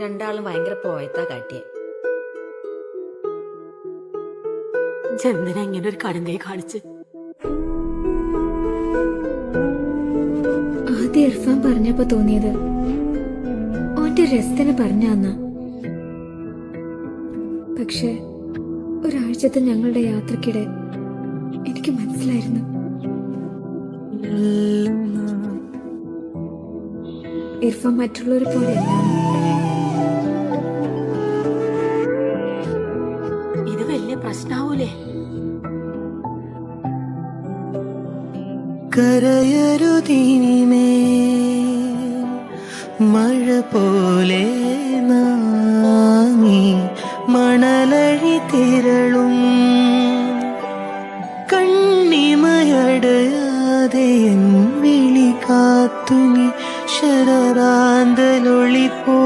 രണ്ടാളും ഭയങ്കര പോയത്താ കാട്ടിയെ. ചന്ദന ഇങ്ങനെ ഒരു കടുങ്കൈ കാണിച്ച്. ആദ്യം ഇർഫാൻ പറഞ്ഞപ്പോ തോന്നിയത് ഓന്റെ രസത്തിന് പറഞ്ഞാന്ന. പക്ഷെ ഒരാഴ്ചത്തെ ഞങ്ങളുടെ യാത്രക്കിടെ എനിക്ക് മനസ്സിലായിരുന്നു ഇർഫാൻ മറ്റുള്ളവരെ പോലെയല്ല. ഇത് വലിയ പ്രശ്നാവൂലേ? കരയരുതീമേ മഴ പോലെ നാങ്ങി മണലഴി തിരളും കണ്ണിമയടയാതെ എൻ വിളി കാത്തുനി ശരറാന്തലൊളിപ്പോ